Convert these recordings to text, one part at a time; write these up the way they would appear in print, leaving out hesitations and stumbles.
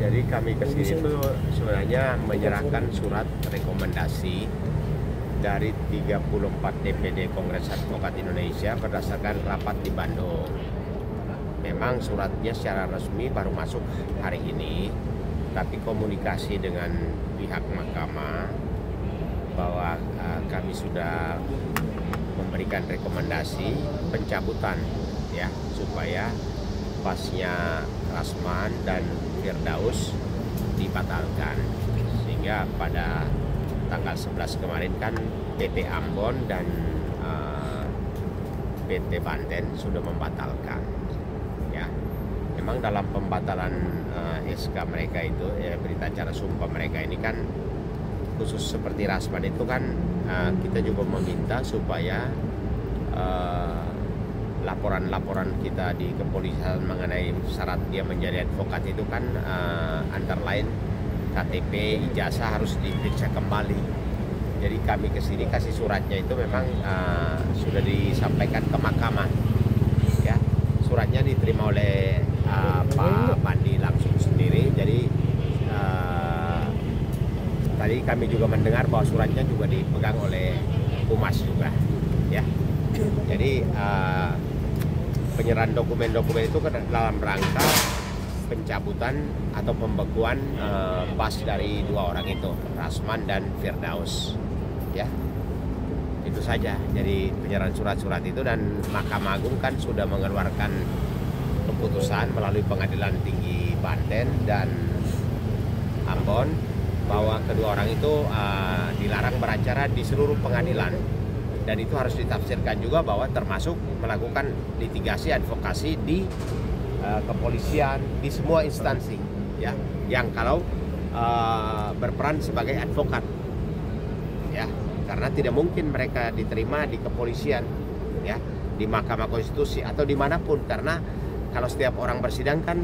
Jadi kami ke sini itu sebenarnya menyerahkan surat rekomendasi dari 34 DPD Kongres Advokat Indonesia berdasarkan rapat di Bandung. Memang suratnya secara resmi baru masuk hari ini, tapi komunikasi dengan pihak mahkamah bahwa kami sudah memberikan rekomendasi pencabutan ya, supaya pasnya Rasman dan Firdaus dibatalkan, sehingga pada tanggal 11 kemarin kan PT Ambon dan PT Banten sudah membatalkan ya. Memang dalam pembatalan SK mereka itu berita acara sumpah mereka ini kan khusus seperti Rasman itu kan kita juga meminta supaya laporan-laporan kita di kepolisian mengenai syarat dia menjadi advokat itu kan antara lain KTP, ijazah harus diperiksa kembali. Jadi kami kesini kasih suratnya itu memang sudah disampaikan ke mahkamah. Ya, suratnya diterima oleh Pak Bandi langsung sendiri. Jadi tadi kami juga mendengar bahwa suratnya juga dipegang oleh Humas juga. Ya, jadi penyerahan dokumen-dokumen itu dalam rangka pencabutan atau pembekuan pas dari dua orang itu, Rasman dan Firdaus ya. Itu saja. Jadi penyerahan surat-surat itu, dan Mahkamah Agung kan sudah mengeluarkan keputusan melalui Pengadilan Tinggi Banten dan Ambon bahwa kedua orang itu dilarang beracara di seluruh pengadilan. Dan itu harus ditafsirkan juga bahwa termasuk melakukan litigasi advokasi di kepolisian, di semua instansi ya, yang kalau berperan sebagai advokat ya, karena tidak mungkin mereka diterima di kepolisian ya, di Mahkamah Konstitusi atau dimanapun, karena kalau setiap orang bersidang kan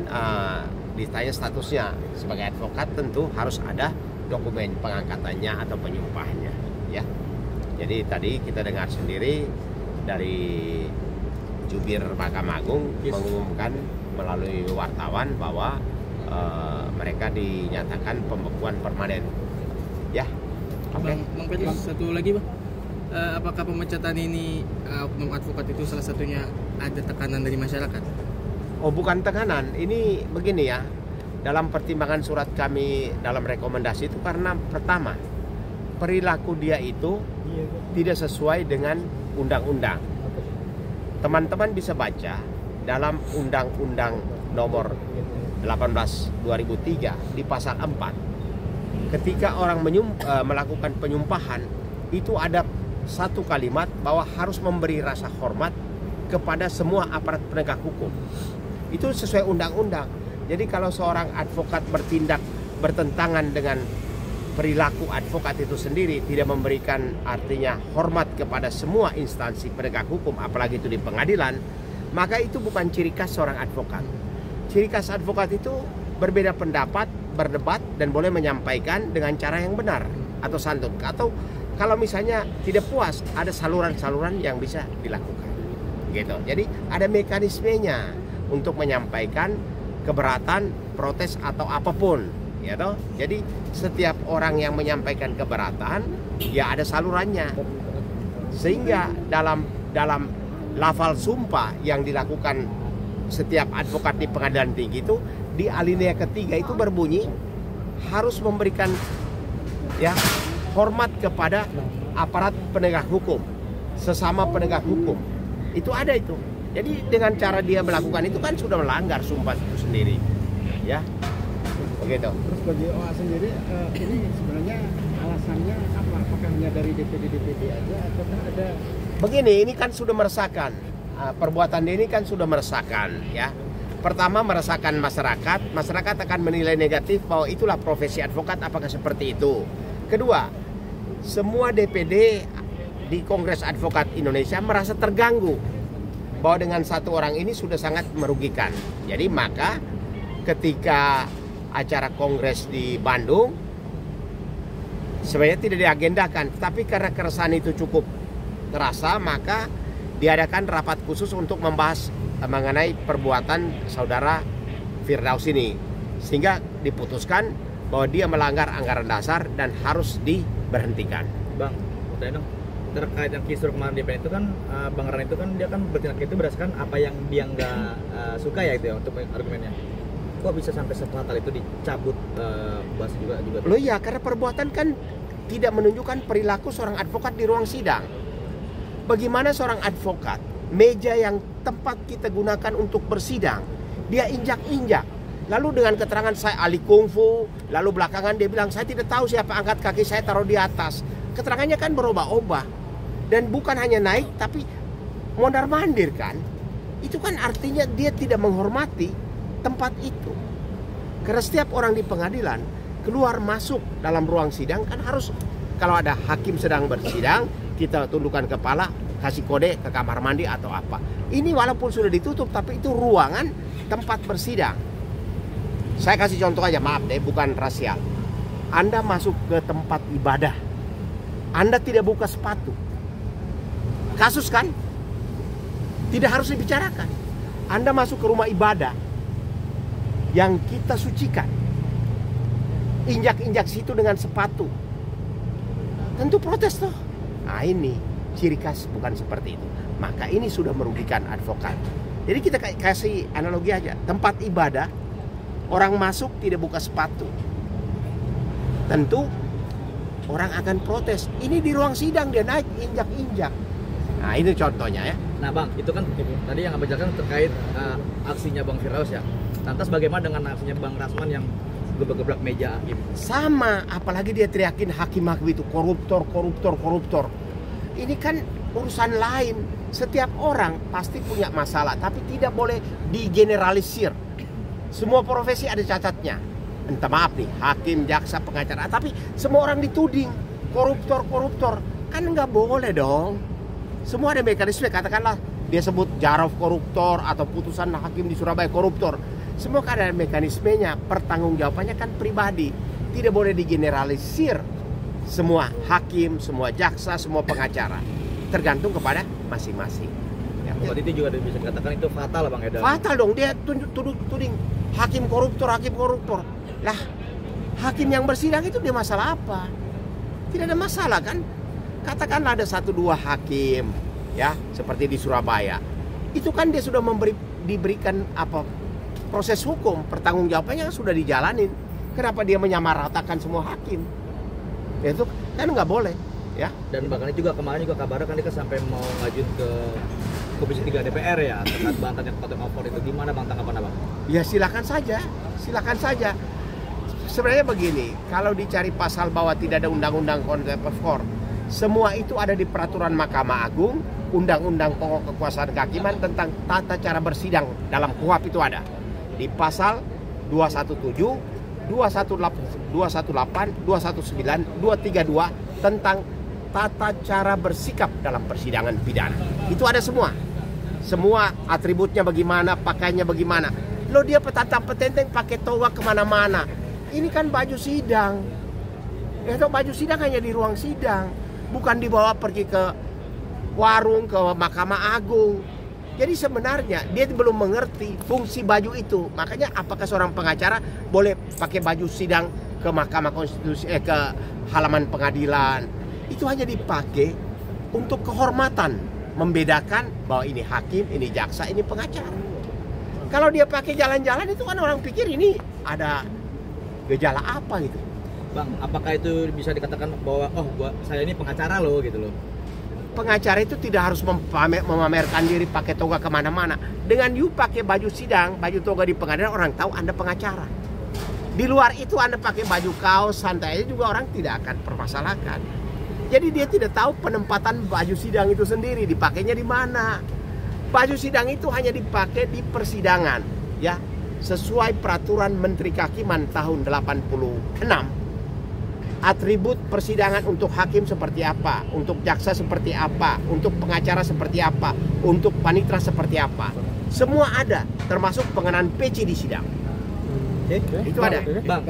ditanya statusnya sebagai advokat, tentu harus ada dokumen pengangkatannya atau penyumpahnya ya. Jadi tadi kita dengar sendiri dari jubir Mahkamah Agung mengumumkan melalui wartawan bahwa mereka dinyatakan pembekuan permanen. Ya, oke. Bang Petrus, satu lagi Bang, apakah pemecatan ini oknum advokat itu salah satunya ada tekanan dari masyarakat? Oh, bukan tekanan, ini begini ya. Dalam pertimbangan surat kami dalam rekomendasi itu karena pertama, perilaku dia itu tidak sesuai dengan undang-undang. Teman-teman bisa baca dalam Undang-Undang Nomor 18 2003 di pasal 4. Ketika orang melakukan penyumpahan, itu ada satu kalimat bahwa harus memberi rasa hormat kepada semua aparat penegak hukum. Itu sesuai undang-undang. Jadi kalau seorang advokat bertindak bertentangan dengan perilaku advokat itu sendiri, tidak memberikan artinya hormat kepada semua instansi penegak hukum, apalagi itu di pengadilan, maka itu bukan ciri khas seorang advokat. Ciri khas advokat itu berbeda pendapat, berdebat, dan boleh menyampaikan dengan cara yang benar atau santun. Atau kalau misalnya tidak puas, ada saluran-saluran yang bisa dilakukan. Gitu. Jadi ada mekanismenya untuk menyampaikan keberatan, protes atau apapun. Ya toh? Jadi setiap orang yang menyampaikan keberatan ya ada salurannya, sehingga dalam lafal sumpah yang dilakukan setiap advokat di pengadilan tinggi itu di alinea ketiga itu berbunyi harus memberikan ya hormat kepada aparat penegak hukum, sesama penegak hukum. Itu ada itu. Jadi dengan cara dia melakukan itu kan sudah melanggar sumpah itu sendiri ya. Begitu. Terus bagi OA sendiri ini sebenarnya alasannya apa? Apakah hanya dari DPD aja atau ada? Begini, ini kan sudah meresahkan. Perbuatan ini kan sudah meresahkan ya. Pertama meresahkan masyarakat. Masyarakat akan menilai negatif bahwa itulah profesi advokat, apakah seperti itu. Kedua, semua DPD di Kongres Advokat Indonesia merasa terganggu bahwa dengan satu orang ini sudah sangat merugikan. Jadi maka ketika acara kongres di Bandung sebenarnya tidak diagendakan, tapi karena keresahan itu cukup terasa, maka diadakan rapat khusus untuk membahas mengenai perbuatan saudara Firdaus ini. Sehingga diputuskan bahwa dia melanggar anggaran dasar dan harus diberhentikan. Bang, mau tanya dong, terkait yang kisruh kemarin DPR itu kan Bang Ran itu kan dia kan bertindak itu berdasarkan apa yang dia nggak suka ya itu ya untuk argumennya. Kok bisa sampai sefatal itu dicabut bahas juga. Loh iya, karena perbuatan kan tidak menunjukkan perilaku seorang advokat di ruang sidang. Bagaimana seorang advokat, meja yang tempat kita gunakan untuk bersidang, dia injak-injak. Lalu dengan keterangan saya ahli kungfu, lalu belakangan dia bilang saya tidak tahu siapa angkat kaki saya taruh di atas. Keterangannya kan berubah-ubah. Dan bukan hanya naik tapi mondar-mandir kan. Itu kan artinya dia tidak menghormati tempat itu. Karena setiap orang di pengadilan keluar masuk dalam ruang sidang kan harus, kalau ada hakim sedang bersidang, kita tundukkan kepala, kasih kode ke kamar mandi atau apa. Ini walaupun sudah ditutup tapi itu ruangan tempat bersidang. Saya kasih contoh aja, maaf deh, bukan rasial. Anda masuk ke tempat ibadah, Anda tidak buka sepatu. Kasus kan? Tidak harus dibicarakan. Anda masuk ke rumah ibadah yang kita sucikan, injak-injak situ dengan sepatu, tentu protes toh. Nah ini ciri khas bukan seperti itu. Maka ini sudah merugikan advokat. Jadi kita kasih analogi aja. Tempat ibadah, orang masuk tidak buka sepatu, tentu orang akan protes. Ini di ruang sidang dia naik injak-injak. Nah ini contohnya ya. Nah Bang, itu kan tadi yang Abang jelaskan terkait aksinya Bang Firdaus ya. Lantas bagaimana dengan aksinya Bang Rasman yang gebrak-gebrak meja hakim? Sama, apalagi dia teriakin hakim-hakim itu koruptor, koruptor, koruptor. Ini kan urusan lain. Setiap orang pasti punya masalah, tapi tidak boleh digeneralisir. Semua profesi ada cacatnya. Entah maaf nih, hakim, jaksa, pengacara, tapi semua orang dituding koruptor, koruptor. Kan nggak boleh dong. Semua ada mekanisme, katakanlah dia sebut Jarov koruptor atau putusan hakim di Surabaya koruptor. Semua kan ada mekanismenya, pertanggungjawabannya kan pribadi. Tidak boleh digeneralisir semua hakim, semua jaksa, semua pengacara. Tergantung kepada masing-masing. Ya, berarti itu juga bisa dikatakan itu fatal Bang Eda. Fatal dong, dia tuding hakim koruptor, hakim koruptor. Lah, hakim yang bersidang itu dia masalah apa? Tidak ada masalah kan? Katakanlah ada 1-2 hakim ya, seperti di Surabaya. Itu kan dia sudah diberikan apa proses hukum, pertanggungjawabannya sudah dijalanin. Kenapa dia menyamaratakan semua hakim? Ya, itu kan nggak boleh ya. Dan bahkan juga kemarin juga kabarnya kan dia sampai mau ngajuin ke Komisi 3 DPR ya terkait Banten yang konten over itu. Gimana Bang tanggapan Abang? Ya silakan saja, silakan saja. Sebenarnya begini, kalau dicari pasal bahwa tidak ada undang-undang contempt of court, semua itu ada di peraturan Mahkamah Agung, Undang-Undang Pokok Kekuasaan Kehakiman tentang tata cara bersidang dalam KUHP itu ada. Di pasal 217, 218, 219, 232 tentang tata cara bersikap dalam persidangan pidana. Itu ada semua. Semua atributnya bagaimana, pakainya bagaimana. Lo dia petentang pakai toga kemana-mana. Ini kan baju sidang. Itu baju sidang hanya di ruang sidang. Bukan dibawa pergi ke warung, ke Mahkamah Agung. Jadi sebenarnya dia belum mengerti fungsi baju itu. Makanya apakah seorang pengacara boleh pakai baju sidang ke Mahkamah Konstitusi, ke halaman pengadilan? Itu hanya dipakai untuk kehormatan, membedakan bahwa ini hakim, ini jaksa, ini pengacara. Kalau dia pakai jalan-jalan itu kan orang pikir ini ada gejala apa gitu. Bang, apakah itu bisa dikatakan bahwa saya ini pengacara loh gitu loh? Pengacara itu tidak harus memamerkan diri pakai toga kemana-mana. Dengan you pakai baju sidang, baju toga di pengadilan, orang tahu Anda pengacara. Di luar itu Anda pakai baju kaos santai aja juga orang tidak akan permasalahkan. Jadi dia tidak tahu penempatan baju sidang itu sendiri, dipakainya di mana. Baju sidang itu hanya dipakai di persidangan, ya, sesuai peraturan Menteri Kehakiman tahun 86. Atribut persidangan untuk hakim seperti apa, untuk jaksa seperti apa, untuk pengacara seperti apa, untuk panitera seperti apa. Semua ada, termasuk pengenaan peci di sidang. Itu ada. Bang,